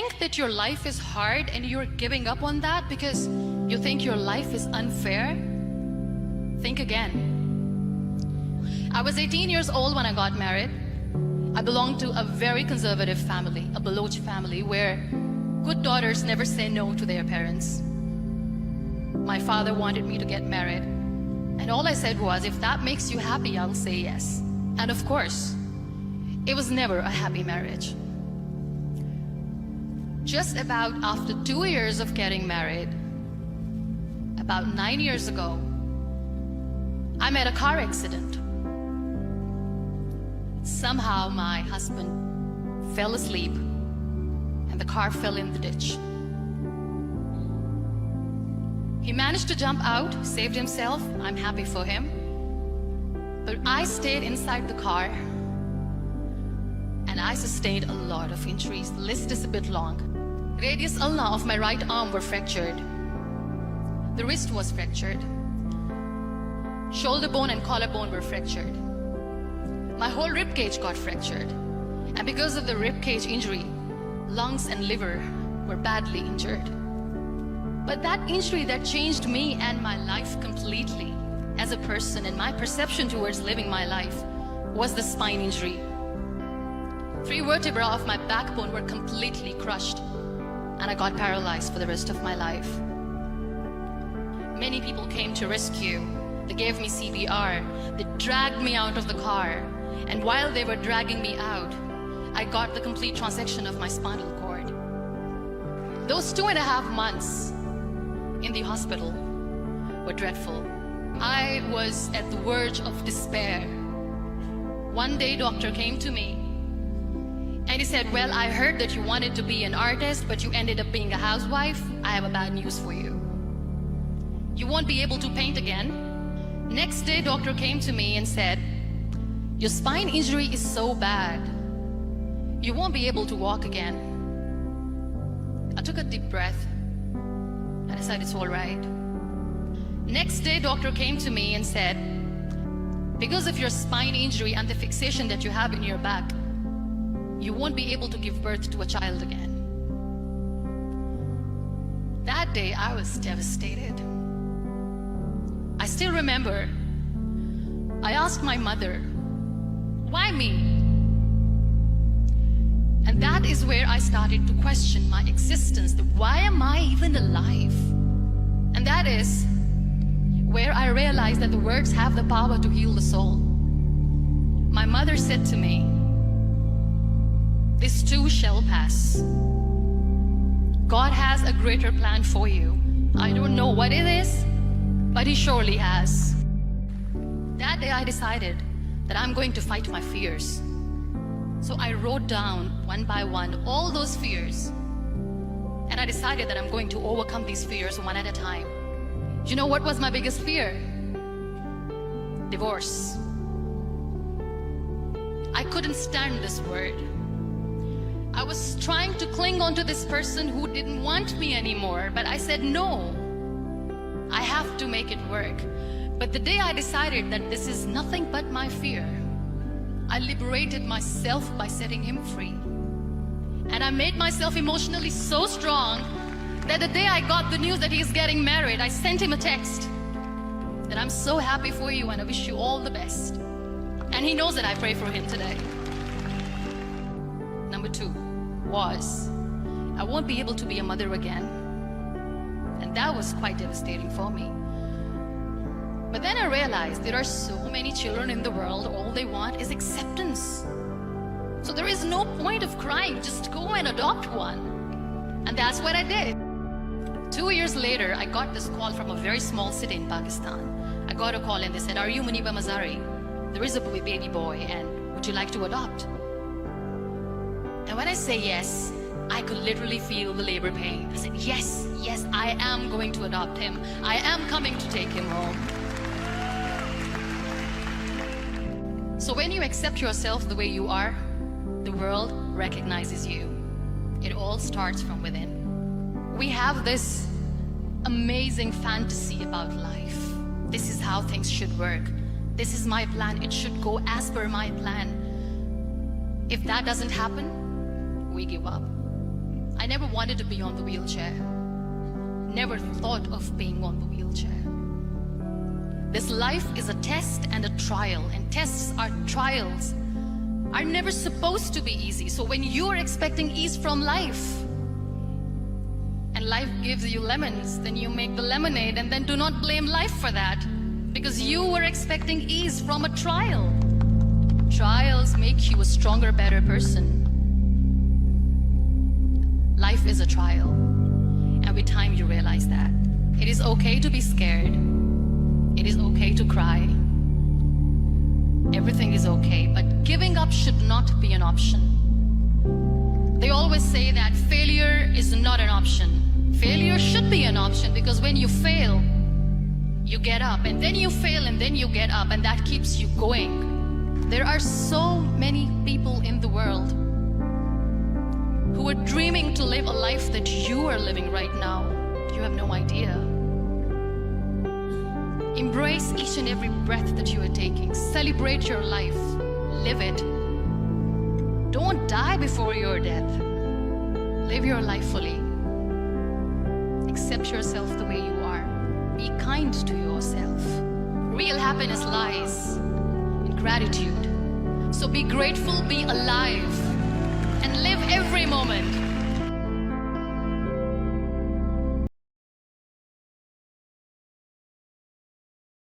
think that your life is hard and you're giving up on that because you think your life is unfair, think again. I was 18 years old when I got married. I belonged to a very conservative family, a Baloch family, where good daughters never say no to their parents. My father wanted me to get married, and all I said was, if that makes you happy, I'll say yes. And of course, it was never a happy marriage. Just about after 2 years of getting married, about 9 years ago, I met a car accident. Somehow my husband fell asleep and the car fell in the ditch. He managed to jump out, saved himself. I'm happy for him. But I stayed inside the car and I sustained a lot of injuries. The list is a bit long. Radius ulna of my right arm were fractured. The wrist was fractured. Shoulder bone and collarbone were fractured. My whole rib cage got fractured. And because of the rib cage injury, lungs and liver were badly injured. But that injury that changed me and my life completely as a person and my perception towards living my life was the spine injury. 3 vertebrae of my backbone were completely crushed and I got paralyzed for the rest of my life. Many people came to rescue. They gave me CPR. They dragged me out of the car. And while they were dragging me out, I got the complete transection of my spinal cord. Those 2.5 months in the hospital were dreadful. I was at the verge of despair. One day, doctor came to me and he said, well, I heard that you wanted to be an artist, but you ended up being a housewife. I have a bad news for you. You won't be able to paint again. Next day, doctor came to me and said, your spine injury is so bad, you won't be able to walk again. I took a deep breath. I said, it's all right. Next day, doctor came to me and said, because of your spine injury and the fixation that you have in your back, you won't be able to give birth to a child again. That day, I was devastated. I still remember, I asked my mother, why me? And that is where I started to question my existence. Why am I even alive? And that is where I realized that the words have the power to heal the soul. My mother said to me, this too shall pass. God has a greater plan for you. I don't know what it is, but He surely has. That day I decided that I'm going to fight my fears. So I wrote down one by one all those fears. And I decided that I'm going to overcome these fears one at a time. You know what was my biggest fear? Divorce. I couldn't stand this word. I was trying to cling on to this person who didn't want me anymore, but I said no. I have to make it work. But the day I decided that this is nothing but my fear, I liberated myself by setting him free. And I made myself emotionally so strong that the day I got the news that he's getting married, I sent him a text that I'm so happy for you and I wish you all the best. And he knows that I pray for him today. Number 2 was, I won't be able to be a mother again. And that was quite devastating for me. But then I realized there are so many children in the world, all they want is acceptance. So there is no point of crying, just go and adopt one. And that's what I did. 2 years later, I got this call from a very small city in Pakistan. I got a call and they said, are you Muniba Mazari? There is a baby boy and would you like to adopt? And when I say yes, I could literally feel the labor pain. I said, yes, yes, I am going to adopt him. I am coming to take him home. So when you accept yourself the way you are, the world recognizes you. It all starts from within. We have this amazing fantasy about life. This is how things should work. This is my plan. It should go as per my plan. If that doesn't happen, we give up. I never wanted to be on the wheelchair. Never thought of being on the wheelchair. This life is a test and a trial, and tests are trials are never supposed to be easy. So when you are expecting ease from life, and life gives you lemons, then you make the lemonade, and then do not blame life for that, because you were expecting ease from a trial. Trials make you a stronger, better person. Life is a trial, and with time you realize that. It is okay to be scared. It is okay to cry. Everything is okay, but giving up should not be an option. They always say that failure is not an option. Failure should be an option, because when you fail, you get up, and then you fail, and then you get up, and that keeps you going. There are so many people in the world who are dreaming to live a life that you are living right now. You have no idea. Embrace each and every breath that you are taking. Celebrate your life. Live it. Don't die before your death. Live your life fully. Accept yourself the way you are. Be kind to yourself. Real happiness lies in gratitude. So be grateful, be alive, and live every moment